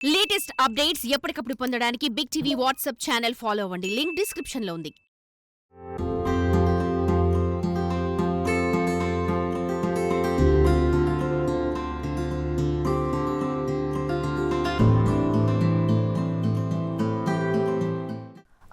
Latest updates ఎప్పటికప్పుడు పొందడానికి big TV WhatsApp channel follow అవ్వండి. లింక్ డిస్క్రిప్షన్‌లో ఉంది.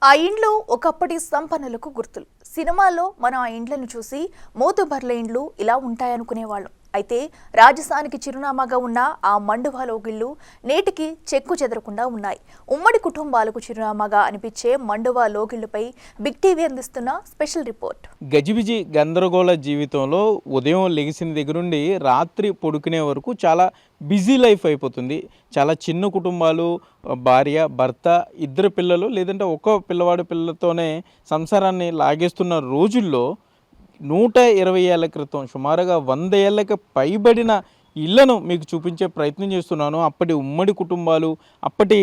ఆ ఇండ్లు ఒకప్పటి సంపన్నులకు గుర్తులు. సినిమాల్లో మనం ఆ ఇండ్లను చూసి మోతుబర్ల ఇండ్లు ఇలా ఉంటాయనుకునేవాళ్ళం. అయితే రాజస్థాన్కి చిరునామాగా ఉన్న ఆ మండువా లోగిళ్లు నేటికి చెక్కు చెదరకుండా ఉన్నాయి. ఉమ్మడి కుటుంబాలకు చిరునామాగా అనిపించే మండువా లోగిళ్లపై బిగ్ టీవీ అందిస్తున్న స్పెషల్ రిపోర్ట్. గజిబిజి గందరగోళ జీవితంలో ఉదయం లెగిసిన దగ్గరుండి రాత్రి పడుకునే వరకు చాలా బిజీ లైఫ్ అయిపోతుంది. చాలా చిన్న కుటుంబాలు, భార్య, భర్త, ఇద్దరు పిల్లలు, లేదంటే ఒక్క పిల్లవాడి పిల్లలతోనే సంసారాన్ని లాగేస్తున్న రోజుల్లో 120 ఏళ్ల క్రితం సుమారుగా 100 ఏళ్ళకి పైబడిన ఇళ్లను మీకు చూపించే ప్రయత్నం చేస్తున్నాను. అప్పటి ఉమ్మడి కుటుంబాలు, అప్పటి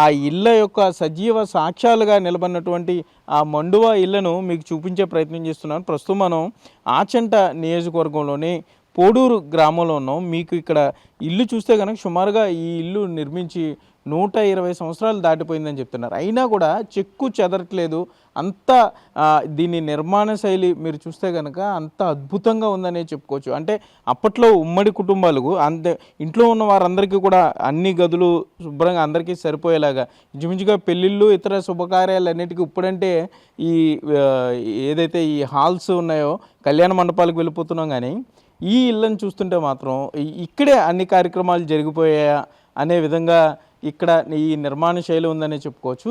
ఆ ఇళ్ళ యొక్క సజీవ సాక్ష్యాలుగా నిలబడినటువంటి ఆ మండువా ఇళ్లను మీకు చూపించే ప్రయత్నం చేస్తున్నాను. ప్రస్తుతం మనం ఆచంట నియోజకవర్గంలోని పోడూరు గ్రామంలో ఉన్నాం. మీకు ఇక్కడ ఇల్లు చూస్తే కనుక సుమారుగా ఈ ఇల్లు నిర్మించి 120 సంవత్సరాలు దాటిపోయిందని చెప్తున్నారు. అయినా కూడా చెక్కు చెదరట్లేదు. అంత దీని నిర్మాణ శైలి మీరు చూస్తే కనుక అంత అద్భుతంగా ఉందనే చెప్పుకోవచ్చు. అంటే అప్పట్లో ఉమ్మడి కుటుంబాలకు అంతే ఇంట్లో ఉన్న వారందరికీ కూడా అన్ని గదులు శుభ్రంగా అందరికీ సరిపోయేలాగా ఇంచుమించుగా పెళ్ళిళ్ళు, ఇతర శుభకార్యాలన్నిటికీ ఇప్పుడంటే ఈ ఏదైతే ఈ హాల్స్ ఉన్నాయో కళ్యాణ మండపాలకు వెళ్ళిపోతున్నాం. కానీ ఈ ఇళ్ళని చూస్తుంటే మాత్రం ఇక్కడే అన్ని కార్యక్రమాలు జరిగిపోయాయా అనే విధంగా ఇక్కడ ఈ నిర్మాణ శైలి ఉందనే చెప్పుకోవచ్చు.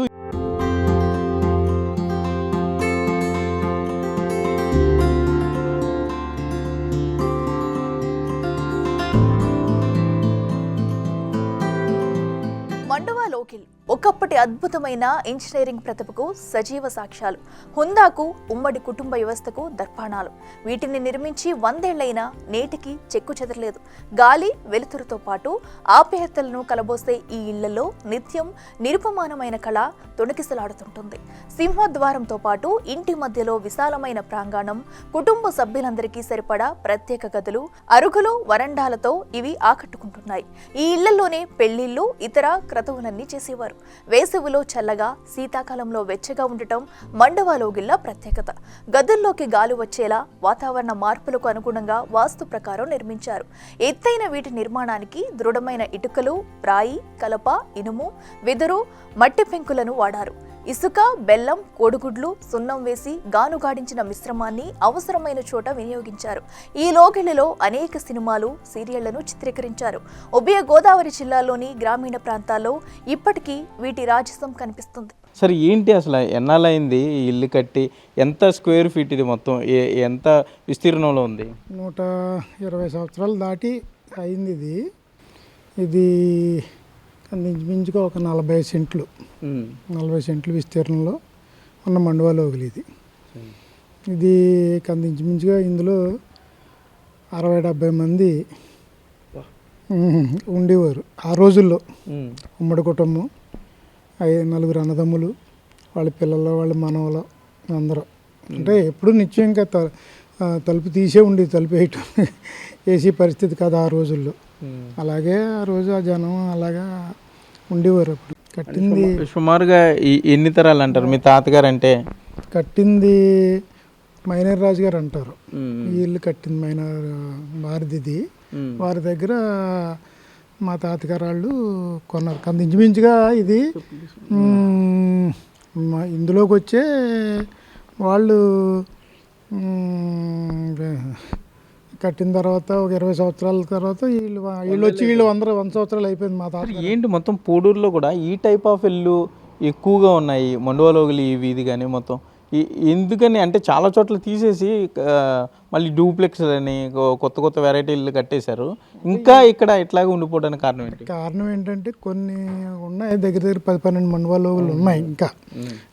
మండువా లోగిల్ ఒకప్పటి అద్భుతమైన ఇంజనీరింగ్ ప్రతిభకు సజీవ సాక్ష్యాలు. హుందాకు, ఉమ్మడి కుటుంబ వ్యవస్థకు దర్పాణాలు. వీటిని నిర్మించి 100 ఏళ్లైనా నేటికి చెక్కు చెదరలేదు. గాలి, వెలుతురుతో పాటు ఆప్యాయతలను కలబోసే ఈ ఇళ్లలో నిత్యం నిరుపమానమైన కళ తొణికిసలాడుతుంటుంది. సింహద్వారంతో పాటు ఇంటి మధ్యలో విశాలమైన ప్రాంగణం, కుటుంబ సభ్యులందరికీ సరిపడా ప్రత్యేక గదులు, అరుగులు, వరండాలతో ఇవి ఆకట్టుకుంటున్నాయి. ఈ ఇళ్లలోనే పెళ్లిళ్లు, ఇతర క్రతువులన్నీ చేసేవారు. వేసవిలో చల్లగా, శీతాకాలంలో వెచ్చగా ఉండటం మండువా లోగిళ్ల ప్రత్యేకత. గదుల్లోకి గాలి వచ్చేలా వాతావరణ మార్పులకు అనుగుణంగా వాస్తు ప్రకారం నిర్మించారు. ఎత్తైన వీటి నిర్మాణానికి దృఢమైన ఇటుకలు, రాయి, కలప, ఇనుము, వెదురు, మట్టి పెంకులను వాడారు. ఇసుక, బెల్లం, కోడిగుడ్లు, సున్నం వేసి గానుగాడించిన మిశ్రమాన్ని అవసరమైన చోట వినియోగించారు. ఈ లోగిళ్లలో అనేక సినిమాలు, సీరియళ్లను చిత్రీకరించారు. ఉభయ గోదావరి జిల్లాలోని గ్రామీణ ప్రాంతాల్లో ఇప్పటికీ వీటి రాజసం కనిపిస్తుంది. సరే, ఏంటి అసలు ఎన్నాళ్ళైంది ఈ ఇల్లు కట్టి? ఎంత స్క్వేర్ ఫీట్ ఇది మొత్తం? ఎంత విస్తీర్ణంలో ఉంది? 120 సంవత్సరాలు దాటి అయింది ఇది. ఇది ఇంచుమించుగా ఒక 40 సెంట్లు 40 సెంట్లు విస్తీర్ణంలో ఉన్న మండువా లోగిల్ ఇది. ఇది ఇంచుమించుగా ఇందులో 60-70 మంది ఉండేవారు ఆ రోజుల్లో. ఉమ్మడి కుటుంబం, 4 అన్నదమ్ములు, వాళ్ళ పిల్లలు, వాళ్ళ మనవలు అందరూ. అంటే ఎప్పుడు నిత్యం ఇంకా తలుపు తీసే ఉండేది, తలుపు వేసే పరిస్థితి కాదు ఆ రోజుల్లో. అలాగే ఆ రోజు ఆ జనం అలాగా ఉండేవారు. అప్పుడు కట్టింది సుమారుగా ఎన్ని తరాలు అంటారు? మీ తాతగారు అంటే కట్టింది మైనర్ రాజు గారు అంటారు. ఈ ఇల్లు కట్టింది మైనర్ వారిది. వారి దగ్గర మా తాతగారు వాళ్ళు కొన్నారు. కానీ ఇంచుమించుగా ఇది ఇందులోకి వచ్చే వాళ్ళు కట్టిన తర్వాత ఒక 20 సంవత్సరాల తర్వాత వీళ్ళు వచ్చి 100 సంవత్సరాలు అయిపోయింది మా తాత. ఏంటి మొత్తం పోడూరులో కూడా ఈ టైప్ ఆఫ్ ఇల్లు ఎక్కువగా ఉన్నాయి? మండువా లోగిల్ ఈ వీధి కానీ మొత్తం ఎందుకని అంటే చాలా చోట్ల తీసేసి మళ్ళీ డూప్లెక్స్ అని కొత్త వెరైటీ ఇల్లు కట్టేశారు. ఇంకా ఇక్కడ ఇట్లాగే ఉండిపోవడానికి కారణం ఏంటి? కారణం ఏంటంటే కొన్ని ఉన్నాయి, దగ్గర 10-12 మండువా లోగిల్ ఉన్నాయి. ఇంకా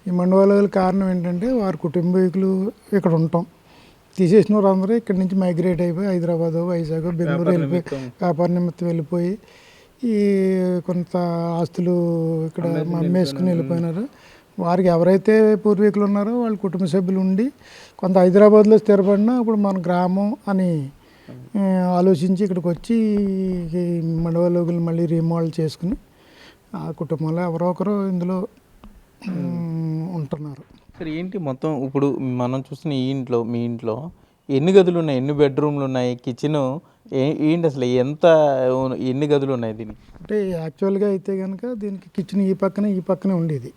ఈ మండువా లోగిల్ కారణం ఏంటంటే వారి కుటుంబీకులు ఇక్కడ ఉంటాం, తీసేసిన వారు అందరూ ఇక్కడి నుంచి మైగ్రేట్ అయిపోయి హైదరాబాద్, వైజాగ్, బెంగళూరు వెళ్ళిపోయి వ్యాపార నిమిత్తం వెళ్ళిపోయి ఈ కొంత ఆస్తులు ఇక్కడ అమ్మేసుకుని వెళ్ళిపోయినారు. వారికి ఎవరైతే పూర్వీకులు ఉన్నారో వాళ్ళ కుటుంబ సభ్యులు ఉండి కొంత హైదరాబాద్లో స్థిరపడినా ఇప్పుడు మన గ్రామం అని ఆలోచించి ఇక్కడికి వచ్చి మండువా లోగిల్ మళ్ళీ రీమోడల్ చేసుకుని ఆ కుటుంబంలో ఎవరో ఒకరు ఇందులో ఉంటున్నారు. సరే ఏంటి మొత్తం ఇప్పుడు మనం చూస్తున్న ఈ ఇంట్లో మీ ఇంట్లో ఎన్ని గదులు ఉన్నాయి, ఎన్ని బెడ్రూమ్లు ఉన్నాయి, కిచెన్ ఏంటి అసలు ఎన్ని గదులు ఉన్నాయి దీనికి? అంటే యాక్చువల్గా అయితే కనుక దీనికి కిచెన్ ఈ పక్కనే ఉండేది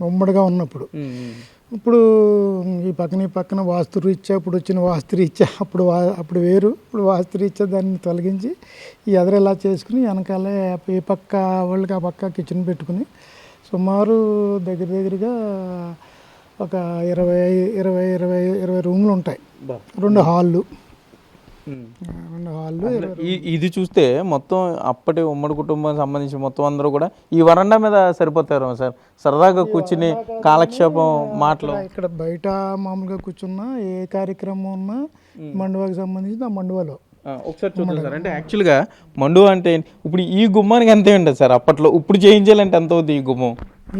ఉమ్మడిగా ఉన్నప్పుడు. ఇప్పుడు ఈ పక్కన వాస్తురీత్యా ఇప్పుడు వచ్చిన వాస్తురీత్యా అప్పుడు వేరు, ఇప్పుడు వాస్తురీత్యా దాన్ని తొలగించి ఈ ఎదరు ఇలా చేసుకుని వెనకాలే ఈ పక్క వాళ్ళకి ఆ పక్క కిచెన్ పెట్టుకుని సుమారు దగ్గరగా ఒక 20 రూమ్లు ఉంటాయి. 2 హాళ్ళు. ఇది చూస్తే మొత్తం అప్పటి ఉమ్మడి కుటుంబానికి సంబంధించి మొత్తం అందరూ కూడా ఈ వరండా మీద సరిపోతారు సార్, సరదాగా కూర్చుని కాలక్షేపం మాటలు. ఇక్కడ బయట మామూలుగా కూర్చున్నా ఏ కార్యక్రమం ఉన్నా మండువాకి సంబంధించి ఆ మండువాలో ఒకసారి చూద్దాం సార్. అంటే యాక్చువల్గా మండువా అంటే ఇప్పుడు ఈ గుమ్మానికి ఎంత ఉంటుంది సార్ అప్పట్లో? ఇప్పుడు చేయించాలంటే ఎంత అవుతుంది ఈ గుమ్మం?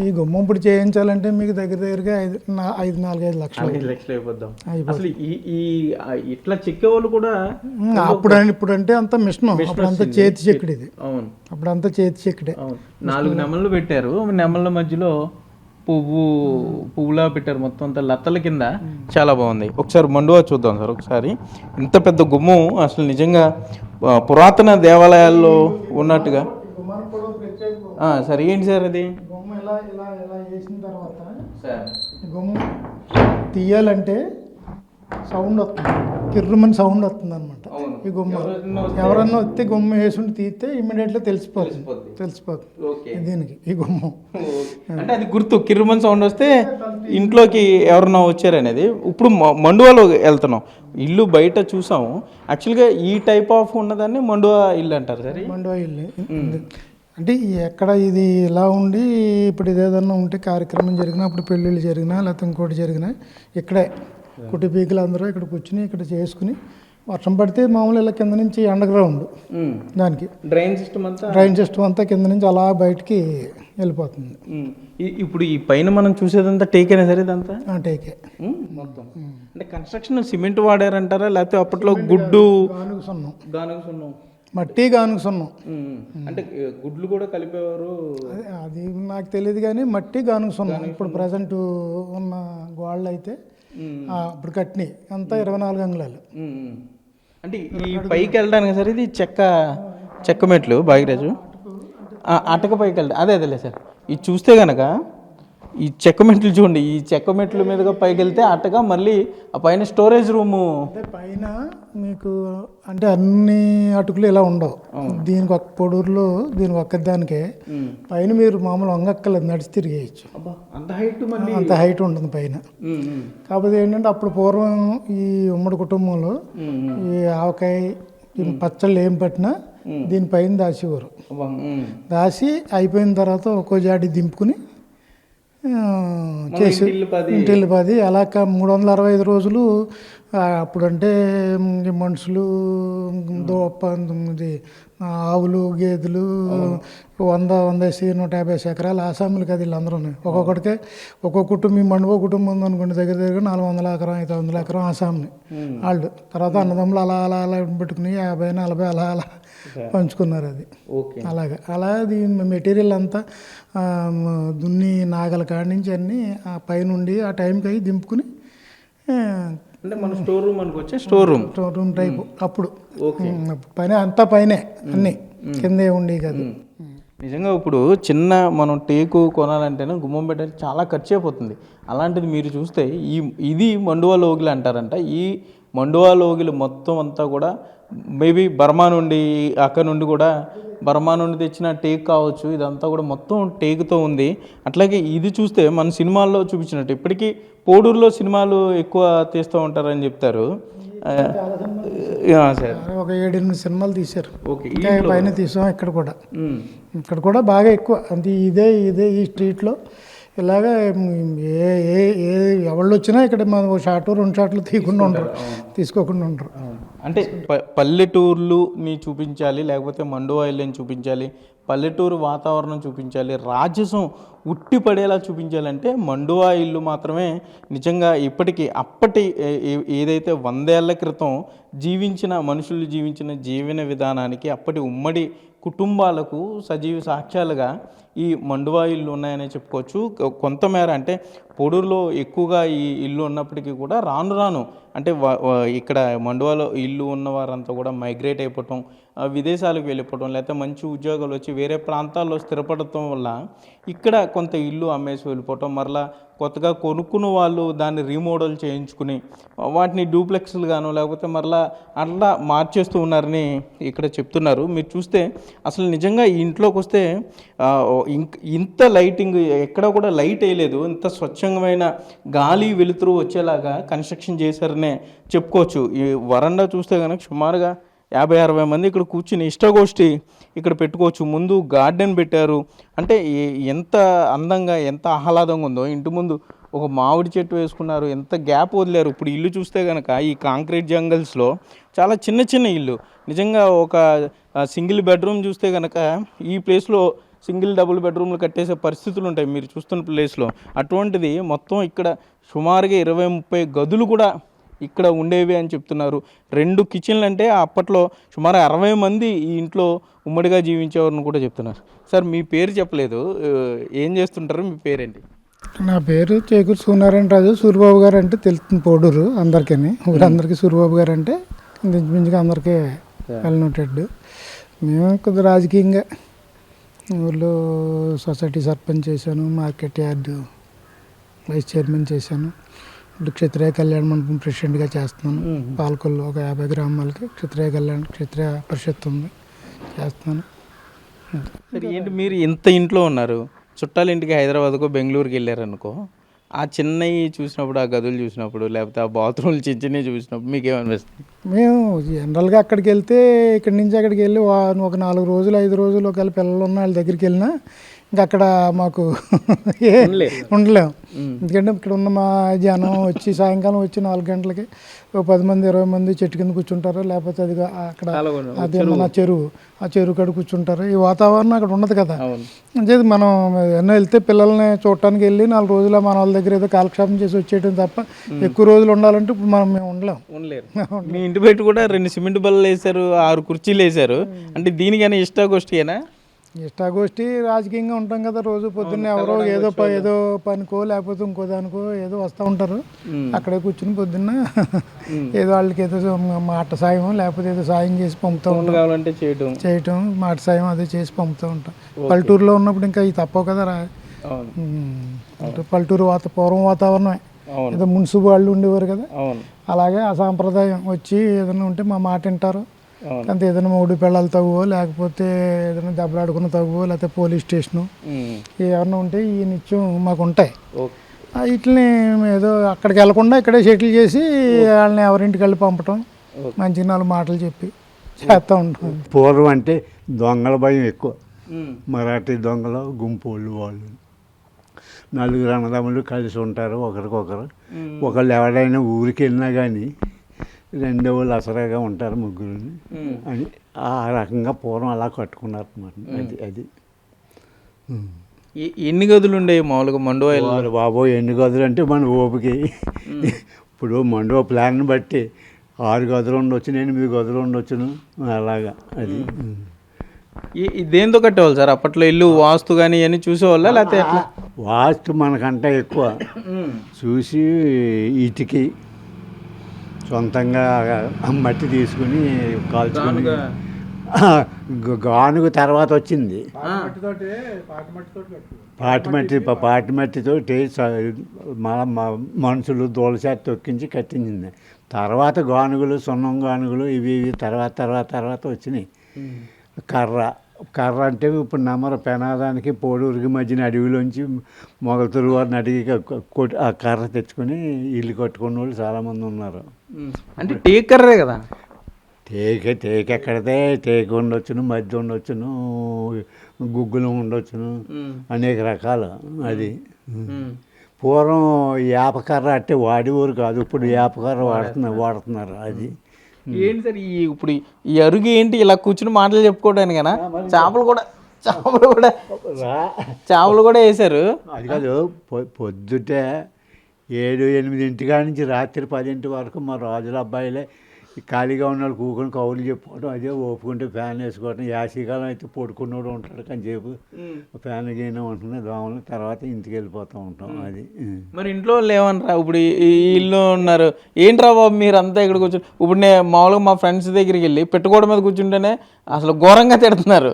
ఈ గుమ్మం ఇప్పుడు చేయించాలంటే మీకు దగ్గరగా 4-5 లక్షలు అయిపోద్దాం. అసలు ఈ ఇట్లా చెక్కేవాళ్ళు కూడా ఇప్పుడు అంటే అంత మిషన్, అప్పుడు అంతా చేతి చెక్కుడు ఇది. అవును, అప్పుడు అంతా చేతి చెక్కుడే. 4 నెమళ్ళు పెట్టారు, నెమళ్ళ మధ్యలో పువ్వులా పెట్టారు, మొత్తం అంతా లత్తల కింద. చాలా బాగుంది. ఒకసారి మండువా చూద్దాం సార్. ఒకసారి ఇంత పెద్ద గుమ్మం అసలు నిజంగా పురాతన దేవాలయాల్లో ఉన్నట్టుగా. సరే ఏంటి సార్ అది? గుమ్మ ఇలా వేసిన తర్వాత గుమ్మ తీయాలంటే సౌండ్ వస్తుంది, కిర్రుమని సౌండ్ వస్తుంది అనమాట. ఈ గుమ్మ ఎవరన్నా వస్తే గుమ్మ వేసుకుని తీస్తే ఇమ్మీడియట్గా తెలిసిపోతుంది దీనికి ఈ గుమ్మం. అంటే అది గుర్తు, కిర్రుమని సౌండ్ వస్తే ఇంట్లోకి ఎవరన్నా వచ్చారనేది. ఇప్పుడు మండువాలో వెళ్తున్నాం, ఇల్లు బయట చూసాము. యాక్చువల్గా ఈ టైప్ ఆఫ్ ఉన్నదాన్ని మండువా ఇల్లు అంటారు సార్. మండువా ఇల్లు అంటే ఎక్కడ ఇది ఇలా ఉండి ఇప్పుడు ఇదేదన్నా ఉంటే కార్యక్రమం జరిగినా, అప్పుడు పెళ్ళిళ్ళు జరిగినా లేకపోతే ఇంకోటి జరిగినా ఇక్కడే కుటుంబీకులు అందరూ ఇక్కడ కూర్చుని ఇక్కడ చేసుకుని, వర్షం పడితే మామూలు ఇలా కింద నుంచి అండర్ గ్రౌండ్ దానికి డ్రైన్ సిస్టమ్ అంతా కింద నుంచి అలా బయటికి వెళ్ళిపోతుంది. ఇప్పుడు ఈ పైన మనం చూసేదంతా టేకేనా సరే? ఇదంతా టేకే మొత్తం. అంటే కన్స్ట్రక్షన్ సిమెంట్ వాడారంటారా లేకపోతే అప్పట్లో గుడ్డు గానుగ సున్నం మట్టి గానుగ సున్నం? అంటే గుడ్లు కూడా కలిపేవారు. అది నాకు తెలియదు కానీ మట్టి గానుగ సున్నం. ఇప్పుడు ప్రజెంట్ ఉన్న గోళ్ళు అయితే ఇప్పుడు కట్ని అంతా 24 అంగుళాలు. అంటే ఈ పైకి వెళ్ళడానికి సార్ ఇది చెక్క మెట్లు భాగ్యరాజు అటక పైకి వెళ్తా అదేలే సార్. ఇది చూస్తే కనుక ఈ చెక్క మెట్లు చూడండి, ఈ చెక్క మెట్ల మీదుగా పైకి వెళ్తే అటక, మళ్ళీ ఆ పైన స్టోరేజ్ రూము. పైన మీకు అంటే అన్ని అటుకులు ఇలా ఉండవు, దీనికి ఒక పొడూరులో దీనికి ఒక్కదానికే పైన మీరు మామూలు వంగక్కర్లేదు, నడిచి తిరిగేయచ్చు. అంత హైట్ ఉంటుంది పైన. కాకపోతే ఏంటంటే అప్పుడు పూర్వం ఈ ఉమ్మడి కుటుంబంలో ఈ ఆవకాయ పచ్చళ్ళు ఏం పట్టినా దీనిపైన దాచేవారు. దాచి అయిపోయిన తర్వాత ఒక్కో జాడి దింపుకుని చేసి ఇంటిల్లి 10 అలా 365 రోజులు. అప్పుడంటే మనుషులు ఆవులు గేదెలు 100-150 ఎకరాలు ఆసాములు కదా వీళ్ళందరూ. ఒక్కొక్కడికే ఒక్కొక్క కుటుంబం, మండువా కుటుంబం ఉందనుకోండి, దగ్గర 400 ఎకరం 500 ఎకరం ఆసాంని వాళ్ళు. తర్వాత అన్నదమ్ములు అలా పెట్టుకుని 50-40 అలా పంచుకున్నారు. అది అలా దీని మెటీరియల్ అంతా దున్ని నాగల కాడి నుంచి అన్నీ ఆ పైనుండి ఆ టైంకి అవి దింపుకుని అంటే మన స్టోర్ రూమ్ అనుకోవచ్చు. స్టోర్ రూమ్ టైపు అప్పుడు పైన అంతా పైనే అన్నీ కిందే ఉండి కదా. నిజంగా ఇప్పుడు చిన్న మనం టేకు కొనాలంటేనే గుమ్మం పెట్టడానికి చాలా ఖర్చు అయిపోతుంది. అలాంటిది మీరు చూస్తే ఇది మండువా లోగిలు అంటారంట. ఈ మండువా లోగిలు మొత్తం అంతా కూడా మేబీ బర్మా నుండి అక్కడ నుండి కూడా బర్మా నుండి తెచ్చిన టేక్ కావచ్చు. ఇదంతా కూడా మొత్తం టేకుతో ఉంది. అట్లాగే ఇది చూస్తే మన సినిమాల్లో చూపించినట్టు ఇప్పటికీ పోడూరులో సినిమాలు ఎక్కువ తీస్తూ ఉంటారని చెప్తారు సార్. ఒక 7-8 సినిమాలు తీశారు. పైన తీసాం. ఇక్కడ కూడా బాగా ఎక్కువ అంటే ఇదే ఈ స్ట్రీట్లో ఇలాగా ఎవళ్ళు వచ్చినా ఇక్కడ మనం 1 షాట్ 2 షాట్లు తీసుకోకుండా ఉండరు. అంటే పల్లెటూర్లుని చూపించాలి, లేకపోతే మండువా ఇల్లుని చూపించాలి, పల్లెటూరు వాతావరణం చూపించాలి, రాజసం ఉట్టి పడేలా చూపించాలంటే మండువా ఇల్లు మాత్రమే నిజంగా ఇప్పటికీ అప్పటి ఏదైతే 100 ఏళ్ల క్రితం మనుషులు జీవించిన జీవన విధానానికి, అప్పటి ఉమ్మడి కుటుంబాలకు సజీవ సాక్ష్యాలుగా ఈ మండువా ఇల్లు ఉన్నాయని చెప్పుకోవచ్చు. కొంతమేర అంటే పొడూరులో ఎక్కువగా ఈ ఇల్లు ఉన్నప్పటికీ కూడా రాను రాను అంటే ఇక్కడ మండువాలో ఇల్లు ఉన్న వారంతా కూడా మైగ్రేట్ అయిపోవటం, విదేశాలకు వెళ్ళిపోవడం, లేకపోతే మంచి ఉద్యోగాలు వచ్చి వేరే ప్రాంతాల్లో స్థిరపడటం వల్ల ఇక్కడ కొంత ఇల్లు అమ్మేసి వెళ్ళిపోవటం, మరలా కొత్తగా కొనుక్కున్న వాళ్ళు దాన్ని రీమోడల్ చేయించుకుని వాటిని డూప్లెక్స్లు గాను లేకపోతే మరలా అట్లా మార్చేస్తూ ఉన్నారని ఇక్కడ చెప్తున్నారు. మీరు చూస్తే అసలు నిజంగా ఈ ఇంట్లోకి వస్తే ఇంత లైటింగ్ ఎక్కడ కూడా లైట్ వేయలేదు, ఇంత స్వచ్ఛమైన గాలి వెలుతురు వచ్చేలాగా కన్స్ట్రక్షన్ చేశారనే చెప్పుకోవచ్చు. ఈ వరండా చూస్తే కనుక సుమారుగా 50-60 మంది ఇక్కడ కూర్చుని ఇష్టగోష్ఠి ఇక్కడ పెట్టుకోవచ్చు. ముందు గార్డెన్ పెట్టారు. అంటే ఎంత అందంగా ఎంత ఆహ్లాదంగా ఉందో. ఇంటి ముందు ఒక మామిడి చెట్టు వేసుకున్నారు, ఎంత గ్యాప్ వదిలేరు. ఇప్పుడు ఇల్లు చూస్తే కనుక ఈ కాంక్రీట్ జంగల్స్లో చాలా చిన్న చిన్న ఇల్లు, నిజంగా ఒక సింగిల్ బెడ్రూమ్ చూస్తే కనుక ఈ ప్లేస్లో సింగిల్ డబుల్ బెడ్రూమ్లు కట్టేసే పరిస్థితులు ఉంటాయి మీరు చూస్తున్న ప్లేస్లో. అటువంటిది మొత్తం ఇక్కడ సుమారుగా 20-30 గదులు కూడా ఇక్కడ ఉండేవి అని చెప్తున్నారు. 2 కిచెన్లు అంటే అప్పట్లో సుమారు 60 మంది ఈ ఇంట్లో ఉమ్మడిగా జీవించేవారని కూడా చెప్తున్నారు. సార్ మీ పేరు చెప్పలేదు, ఏం చేస్తుంటారు, మీ పేరేంటి? నా పేరు చేకూరు సూర్యనారాయణ రాజు. సూర్యబాబు గారు అంటే తెలుస్తుంది పొడూరు అందరికీ, ఊరందరికీ సూర్యబాబు గారు అంటే ఇంచుమించుగా అందరికీ వెళ్ళినట్టు. మేము కొద్దిగా రాజకీయంగా ఊళ్ళో సొసైటీ సర్పంచ్ చేశాను, మార్కెట్ యార్డు వైస్ చైర్మన్ చేశాను, ఇప్పుడు క్షత్రియ కళ్యాణ మండపం ప్రెసిడెంట్గా చేస్తున్నాను. పాలకొల్లు ఒక 50 గ్రామాలకి క్షత్రియ పరిషత్ ఉంది, చేస్తున్నాను. సరే, ఏంటి మీరు ఇంత ఇంట్లో ఉన్నారు, చుట్టాల ఇంటికి హైదరాబాద్కో బెంగళూరుకి వెళ్ళారనుకో, ఆ చెన్నై చూసినప్పుడు, ఆ గదులు చూసినప్పుడు, లేకపోతే ఆ బాత్రూమ్లు చిన్నవి చూసినప్పుడు మీకు ఏమనిపిస్తుంది? మేము జనరల్గా అక్కడికి వెళ్తే ఇక్కడి నుంచి అక్కడికి వెళ్ళి ఒక 4 రోజులు 5 రోజులు ఒకవేళ పిల్లలు ఉన్న వాళ్ళ దగ్గరికి వెళ్ళినా ఇంకా అక్కడ మాకు ఉండలేము. ఎందుకంటే ఇక్కడ ఉన్న మా జనం వచ్చి సాయంకాలం వచ్చి 4 గంటలకి 10 మంది 20 మంది చెట్టు కింద కూర్చుంటారు, లేకపోతే అది అక్కడ అదే మన ఆ చెరువు కాడ కూర్చుంటారు. ఈ వాతావరణం అక్కడ ఉండదు కదా. అంటే మనం ఎన్నో వెళ్తే పిల్లల్ని చూడటానికి వెళ్ళి 4 రోజులు మన వాళ్ళ దగ్గర ఏదో కాలక్షేపం చేసి వచ్చేయడం తప్ప ఎక్కువ రోజులు ఉండాలంటే ఇప్పుడు మేము ఉండలేము. మీ ఇంటి బయట కూడా 2 సిమెంట్ బల్లలు వేశారు, 6 కుర్చీలు వేశారు. అంటే దీనికైనా ఇష్టాగోష్ఠియేనా? ఇష్టాగోష్ఠి రాజకీయంగా ఉంటాం కదా, రోజు పొద్దున్నే ఎవరో ఏదో పనికో లేకపోతే ఇంకో దానికో ఏదో వస్తూ ఉంటారు. అక్కడే కూర్చుని పొద్దున్న ఏదో వాళ్ళకి ఏదో మాట సాయం లేకపోతే ఏదో సాయం చేసి పంపుతూ ఉంటాం, చేయటం మాట సాయం అదే చేసి పంపుతూ ఉంటాం. పల్లెటూరులో ఉన్నప్పుడు ఇంకా ఇవి తప్పవు కదా. అంటే పల్లెటూరు పూర్వం వాతావరణమే, ఏదో మున్సిపల్ వాళ్ళు ఉండేవారు కదా, అలాగే ఆ సాంప్రదాయం వచ్చి ఏదైనా ఉంటే మా మాట వింటారు. అంతే, ఏదైనా మూడు పిల్లలు తవ్వో లేకపోతే ఏదైనా దెబ్బలాడుకున్న తవ్వో లేకపోతే పోలీస్ స్టేషను ఏమన్నా ఉంటే ఈ నిత్యం మాకు ఉంటాయి. వీటిని ఏదో అక్కడికి వెళ్లకుండా ఇక్కడే సెటిల్ చేసి వాళ్ళని ఎవరింటికి వెళ్ళి పంపటం, మంచి 4 మాటలు చెప్పి చేస్తూ ఉంటాం. పూర్వం అంటే దొంగల భయం ఎక్కువ. మరాఠీ దొంగలు గుంపోళ్ళు వాళ్ళు 4 అన్నదమ్ములు కలిసి ఉంటారు ఒకరికొకరు. ఒకళ్ళు ఎవరైనా ఊరికి వెళ్ళినా కానీ 2 వాళ్ళు అసరాగా ఉంటారు, 3 అని ఆ రకంగా పూర్వం అలా కట్టుకున్నారు అన్నమాట. అది ఎన్ని గదులు ఉండేవి మామూలుగా మండువా? బాబో ఎన్ని గదులు అంటే మన ఓపిక. ఇప్పుడు మండువా ప్లాన్ బట్టి 6 గదులు ఉండొచ్చు, 8 గదులు ఉండొచ్చును, అలాగా. అది దేంతో కట్టేవాళ్ళు సార్ అప్పట్లో ఇల్లు? వాస్తు కానీ ఇవన్నీ చూసేవాళ్ళ లేకపోతే ఎట్లా? వాస్తు మనకంటే ఎక్కువ చూసి ఇటుకి సొంతంగా మట్టి తీసుకుని కాల్చుకుని గానుగు తర్వాత వచ్చింది పాటి మట్టితో మనుషులు దూలశాత తొక్కించి కట్టించింది. తర్వాత గానుగులు, సున్నం గానుగులు ఇవి తర్వాత వచ్చినాయి. కర్ర అంటే ఇప్పుడు నమ్మరు, పెనాదానికి పోడూరికి మధ్యన అడవిలోంచి మొగతురు వారిని అడిగి ఆ కర్ర తెచ్చుకొని ఇల్లు కట్టుకున్న వాళ్ళు చాలామంది ఉన్నారు. అంటే టేక్ కర్రే కదా? టేక్ ఎక్కడితే టేక్ ఉండొచ్చును, మధ్య ఉండొచ్చును, గుగ్గులు ఉండొచ్చును, అనేక రకాలు. అది పూర్వం యాపకర్ర అంటే వాడేవారు కాదు, ఇప్పుడు యాపకర్ర వాడుతున్నారు. అది ఏంటి సార్ ఇప్పుడు ఈ అరుగు ఏంటి ఇలా కూర్చుని మాటలు చెప్పుకోవడానికైనా? చేపలు కూడా వేశారు. అది కాదు, పొద్దుటే 7-8 నుంచి రాత్రి 10 వరకు మా రాజుల అబ్బాయిలే ఈ ఖాళీగా ఉన్న వాళ్ళు కూకొని కౌలు చెప్పుకోవడం, అదే ఓపుకుంటే ఫ్యాన్ వేసుకోవడం. యాసీకాలం అయితే పడుకున్నోడు ఉంటాడు కానీ చెప్పు ఫ్యాన్ గైనా ఉంటుంది దోమలు, తర్వాత ఇంటికి వెళ్ళిపోతూ ఉంటాం. అది మరి ఇంట్లో వాళ్ళు ఏమనరా? ఇప్పుడు ఈ ఇల్లు ఉన్నారు, ఏంట్రా బాబు మీరు అంతా ఇక్కడ కూర్చొని, ఇప్పుడు నేను మామూలుగా మా ఫ్రెండ్స్ దగ్గరికి వెళ్ళి పెట్టుకోవడం మీద కూర్చుంటేనే అసలు ఘోరంగా తిడుతున్నారు,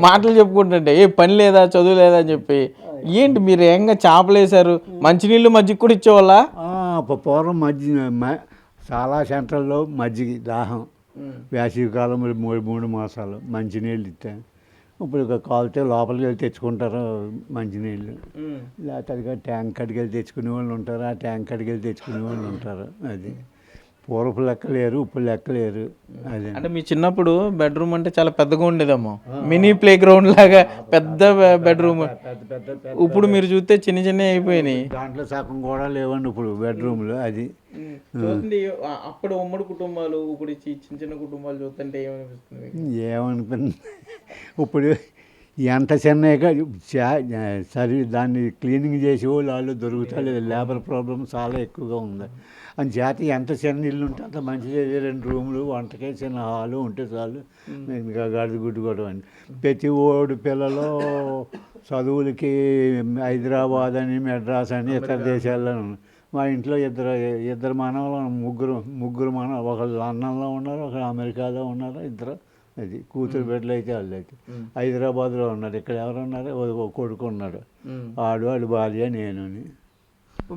మాటలు చెప్పుకుంటుంటే ఏ పని లేదా చదువు లేదా అని చెప్పి. ఏంటి మీరు ఏంగా చేపలు వేసారు, మంచినీళ్ళు మజ్జిగ కూడా ఇచ్చేవాళ్ళ? పూర్వం చాలా సెంటర్లో మజ్జిగ దాహం, వేసవికాలం 3 మాసాలు మంచినీళ్ళు ఇస్తాను. ఇప్పుడు కాలితే లోపలికి వెళ్ళి తెచ్చుకుంటారు మంచినీళ్ళు, లేకపోతే అది ట్యాంక్ కడికి వెళ్ళి తెచ్చుకునే వాళ్ళు ఉంటారు, ఆ ట్యాంక్ కడికి వెళ్ళి తెచ్చుకునే వాళ్ళు ఉంటారు. అది పూర్వపు లెక్కలేరు, ఇప్పుడు లెక్కలేరు. అదే అంటే మీ చిన్నప్పుడు బెడ్రూమ్ అంటే చాలా పెద్దగా ఉండేదమ్మా, మినీ ప్లే గ్రౌండ్ లాగా పెద్ద బెడ్రూమ్. ఇప్పుడు మీరు చూస్తే చిన్న చిన్న అయిపోయినాయి, దాంట్లో సగం కూడా లేవండి ఇప్పుడు బెడ్రూమ్లు. అది చూడండి. అప్పుడు ఉమ్మడి కుటుంబాలు, ఇప్పుడు చిన్న చిన్న కుటుంబాలు చూస్తుంటే ఏమనిపింది ఇప్పుడు ఎంత చిన్నగా సరి దాన్ని క్లీనింగ్ చేసేవాళ్ళు వాళ్ళు దొరుకుతలేదు. లేబర్ ప్రాబ్లం చాలా ఎక్కువగా ఉంది. అని చేతి ఎంత చిన్న ఇల్లు ఉంటే అంత మంచిది. 2 రూములు, వంటకే చిన్న హాలు ఉంటే చాలు. ఇంకా గడిది గుడ్డు కూడా అండి. ప్రతి ఓడి పిల్లలు చదువులకి హైదరాబాద్ అని, మెడ్రాస్ అని, ఇతర దేశాల్లో. మా ఇంట్లో ఇద్దరు మనవలు, ముగ్గురు మనవలు. ఒకళ్ళు లండన్లో ఉన్నారు, ఒకళ్ళు అమెరికాలో ఉన్నారు, ఇద్దరు. అది కూతురు బిడ్డలు అయితే వాళ్ళు అయితే హైదరాబాద్లో ఉన్నారు. ఇక్కడ ఎవరు ఉన్నారు? ఒక కొడుకు ఉన్నాడు, వాడు భార్య, నేను.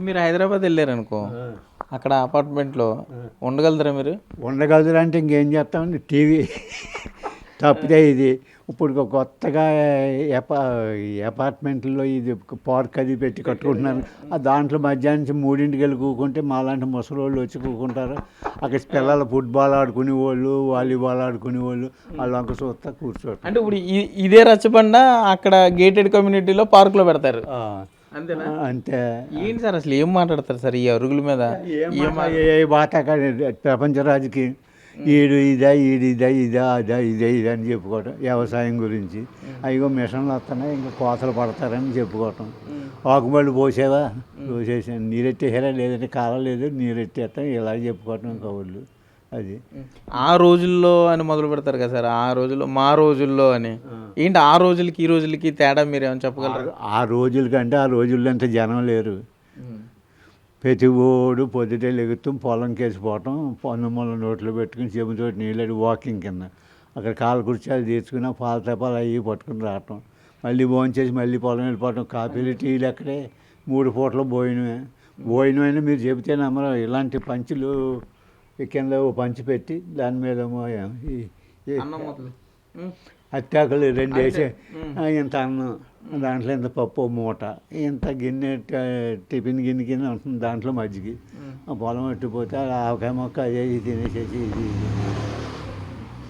మీరు హైదరాబాద్ వెళ్ళారనుకో, అక్కడ అపార్ట్మెంట్లో ఉండగలుగుతారా మీరు? ఉండగలుగుతారా అంటే ఇంకేం చేస్తామండి, టీవీ తప్పితే ఇది. ఇప్పుడు కొత్తగా అపార్ట్మెంట్లో ఇది పార్క్ అది పెట్టి కట్టుకుంటున్నారు. దాంట్లో మధ్యాహ్నం 3ంటికి వెళ్ళి కూకుంటే మాలాంటి ముసలి వాళ్ళు వచ్చి కూకుంటారు. అక్కడ పిల్లలు ఫుట్బాల్ ఆడుకునే వాళ్ళు, వాలీబాల్ ఆడుకునే వాళ్ళు, వాళ్ళు అంక చూస్తా కూర్చోరు. అంటే ఇప్పుడు ఇదే రచ్చబండ అక్కడ గేటెడ్ కమ్యూనిటీలో పార్కులో పెడతారు అంతేనా? అంతే. ఏంటి సార్ అసలు ఏం మాట్లాడతారు సార్ ఈ అరుగుల మీద? ఏ బాట ప్రపంచ రాజకీయం, ఈడు ఇదా ఇదే అని చెప్పుకోవటం. వ్యవసాయం గురించి అయ్యో మిషన్లు వస్తున్నాయి, ఇంకా కోతలు పడతారని చెప్పుకోవటం. ఆకుబళ్ళు పోసేవా, పోసేసాను, నీరెట్టేసారా, లేదంటే కాలం లేదు నీరెట్టేస్తాం, ఇలా చెప్పుకోవటం కవుళ్ళు. అది ఆ రోజుల్లో అని మొదలు పెడతారు కదా సార్, ఆ రోజుల్లో మా రోజుల్లో అని. ఏంటి ఆ రోజులకి ఈ రోజులకి తేడా మీరు ఏమైనా చెప్పగలరు? ఆ రోజుల కంటే ఆ రోజుల్లో అంత జనం లేరు. ప్రతి ఓడు పొద్దుటే లెగుతూ పొలం కేసిపోవటం, పొన్నమూల నోట్లో పెట్టుకుని చెబుతో నీళ్ళు వాకింగ్ కింద అక్కడ కాలు కుర్చాలు తీర్చుకుని పాల తపాలు అవి పట్టుకుని రావటం, మళ్ళీ భోంచేసి మళ్ళీ పొలం వెళ్ళిపోవటం. కాఫీలు టీలు అక్కడే 3 పూటలు భోజనమైనా మీరు చెబితే నమ్మరు. ఇలాంటి పంచులు కింద ఓ పంచి పెట్టి దాని మీద అత్తాకులు 2 వేసి ఇంత అన్నం, దాంట్లో ఇంత పప్పు మూట, ఇంత గిన్నె టిఫిన్ గిన్నె కింద ఉంటుంది, దాంట్లో మజ్జిగ. ఆ పొలం పెట్టిపోతే ఆవకాయ మొక్క అదే తినేసేసి ఇది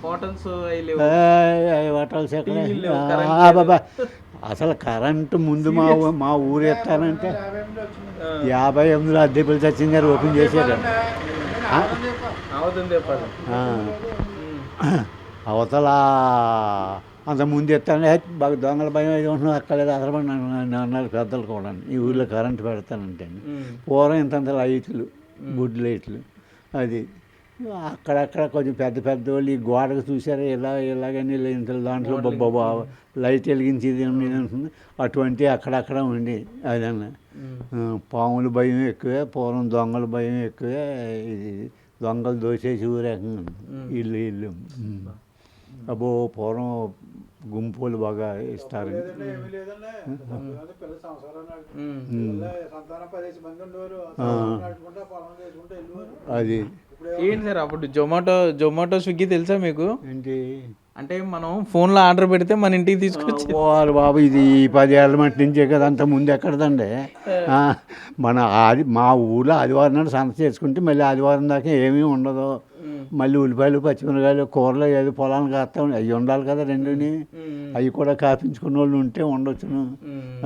హోటల్స్ బాబా. అసలు కరెంటు ముందు మా ఊరు ఎత్తానంటే 58లో అద్దెపల్లి సచిన్ గారు ఓపెన్ చేశారు. అవతల అంతకుముందు ఎత్తాను బాగా దొంగల భయం అయితే ఉంటున్నాను, అక్కలేదు అసలు అన్నారు పెద్దలు కూడా. ఈ ఊళ్ళో కరెంటు పెడతానంటే పూర్వం ఇంతంత లైట్లు, గుడ్ లైట్లు. అది అక్కడక్కడ కొంచెం పెద్ద వాళ్ళు ఈ గోడకు చూసారా ఇలాగని ఇంత దాంట్లో లైట్ వెలిగించేది ఉంటుంది, అటువంటి అక్కడక్కడ ఉండి. అదన్నా పాముల భయం ఎక్కువే, పూర్వం దొంగల భయం ఎక్కువే. ఇది దొంగలు దోసేసి ఊరేకంగా ఇల్లు. అబ్బో పూర్వం గుంపులు బాగా ఇస్తారు. అది ఏంటి సార్ అప్పుడు జొమాటో స్విగ్గీ తెలుసా మీకు? ఏంటి అంటే మనం ఫోన్లో ఆర్డర్ పెడితే మన ఇంటికి తీసుకొచ్చి బాబు ఇది 10 ఏళ్ళ మట్టి నుంచే కదా, అంత ముందు ఎక్కడదండి. మా ఊళ్ళో ఆదివారం నాడు సంత చేసుకుంటే మళ్ళీ ఆదివారం దాకా ఏమీ ఉండదు. మళ్ళీ ఉల్లిపాయలు, పచ్చిమిరకాయలు, కూరలు ఏదో పొలానికి వేస్తాం, అవి ఉండాలి కదా రెండుని. అవి కూడా కాపించుకున్న వాళ్ళు ఉంటే ఉండొచ్చును.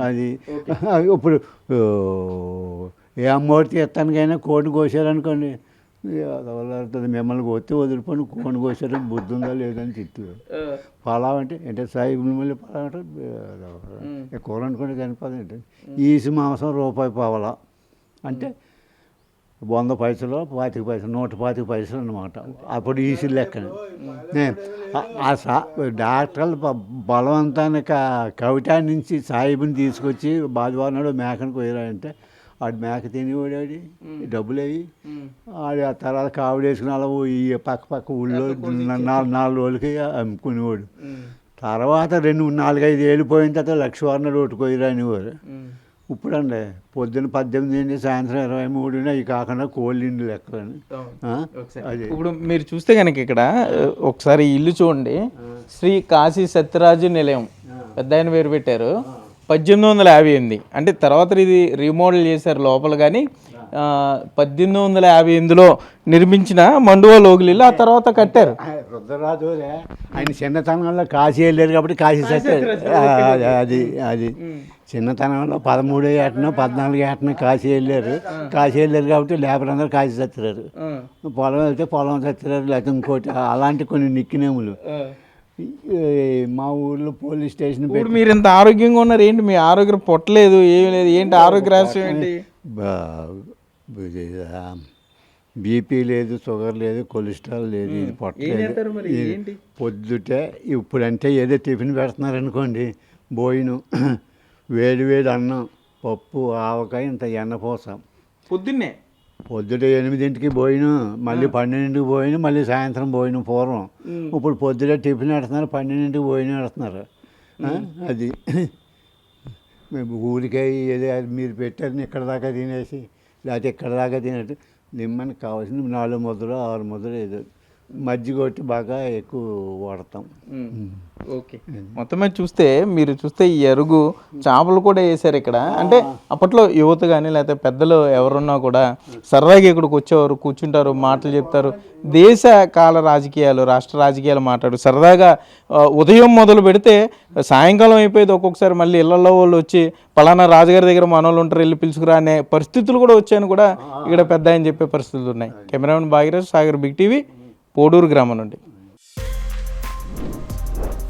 అది ఇప్పుడు ఏ అమ్మఒడి తీస్తానికైనా కోడి కోసారనుకోండి, మిమ్మల్ని కొట్టి వదిలిపోయి కోడి కోసారు, బుద్ధి ఉందా లేదని తిట్టు. పొలం అంటే సాయిబులు మళ్ళీ పొలం అంటే కూర అనుకోండి కనిపోదు. ఈసి మాంసం రూపాయి పావలా అంటే 100 పైసలు 25 పైసలు 125 పైసలు అనమాట. అప్పుడు ఈసీ లెక్కన డాక్టర్లు బలవంతానికి కవిటా నుంచి సాయిబుని తీసుకొచ్చి బాధవాడు మేకను కోయరంటే ఆడు మేక తినేవాడు, డబ్బులు అయ్యి ఆడు ఆ తర్వాత కావిడ వేసుకుని అలా ఈ పక్క ఊళ్ళో 4 రోజులకి అమ్ముకునేవాడు. తర్వాత 4-5 ఏళ్ళు పోయిన తర్వాత 1,00,000 అన్నాడు ఒకటి కోయరా అనేవారు. ఇప్పుడండి పొద్దున్న 18 సాయంత్రం 23 అవి కాకుండా కోళ్ళిండి లెక్కలని. అది ఇప్పుడు మీరు చూస్తే కనుక ఇక్కడ ఒకసారి ఇల్లు చూడండి, శ్రీ కాశీ సత్యరాజు నిలయం పెద్ద ఆయన పేరు పెట్టారు. 1858 అంటే తర్వాత ఇది రీమోడల్ చేశారు లోపల, కానీ 1858లో నిర్మించిన మండువా లోగిలిల్లు ఆ తర్వాత కట్టారు. రుద్రరాజు ఆయన చిన్నతనంలో కాశీ వెళ్ళారు కాబట్టి కాశీ సత్య అది చిన్నతనంలో 13 ఏటనో 14 ఏటనో కాశీ వెళ్ళారు కాబట్టి లేబర్ అందరూ కాశీ సత్యరారు, పొలం వెళ్తే పొలం సత్యరారు, లేకపోతే ఇంకోటి అలాంటి కొన్ని నిక్కినేములు. మా ఊర్లో పోలీస్ స్టేషన్. ఇప్పుడు మీరు ఇంత ఆరోగ్యంగా ఉన్నారు ఏంటి? మీ ఆరోగ్యం పొట్టలేదు, ఏమి లేదు, ఏంటి ఆరోగ్య రహస్యం ఏంటి? బీపీ లేదు, షుగర్ లేదు, కొలెస్ట్రాల్ లేదు, ఇది పొట్టలేదు. పొద్దుటే ఇప్పుడంటే ఏదో టిఫిన్ పెడుతున్నారనుకోండి, భోజనం వేడి అన్నం, పప్పు, ఆవకాయ, ఇంత ఎన్నపూస. పొద్దుటే 8ంటికి భోజనం, మళ్ళీ 12ంటికి భోజనం, మళ్ళీ సాయంత్రం భోజనం. పూర్వం ఇప్పుడు పొద్దుటే టిఫిన్ పెడుతున్నారు, 12ంటికి భోజనం పెడుతున్నారు. అది ఊరికే ఏదో మీరు పెట్టారని ఇక్కడ దాకా తినేసి లేకపోతే ఇక్కడ దాకా తినట్టు నిమ్మనికి కావాల్సింది 4 ముద్దలు 6 ముద్దలు ఏదో మజ్జిగ కొట్టి బాగా ఎక్కువ వాడతాం. ఓకే, మొత్తం మీద చూస్తే మీరు చూస్తే ఈ అరుగు చేపలు కూడా వేసారు ఇక్కడ. అంటే అప్పట్లో యువత కానీ లేకపోతే పెద్దలు ఎవరున్నా కూడా సరదాగా ఇక్కడికి వచ్చేవారు, కూర్చుంటారు, మాటలు చెప్తారు, దేశ కాల రాజకీయాలు, రాష్ట్ర రాజకీయాలు మాట్లాడు సరదాగా. ఉదయం మొదలు పెడితే సాయంకాలం అయిపోయేది. ఒక్కొక్కసారి మళ్ళీ ఇళ్లలో వాళ్ళు వచ్చి పలానా రాజుగారి దగ్గర మనోళ్ళు ఉంటారు, వెళ్ళి పిలుచుకురా అనే పరిస్థితులు కూడా వచ్చాయని కూడా ఇక్కడ పెద్ద ఆయన చెప్పే పరిస్థితులు ఉన్నాయి. Cameraman Bhagirath, Sagar, big TV, Poduru గ్రామం నుండి.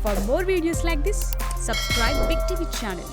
For more videos like this, subscribe Big TV channel.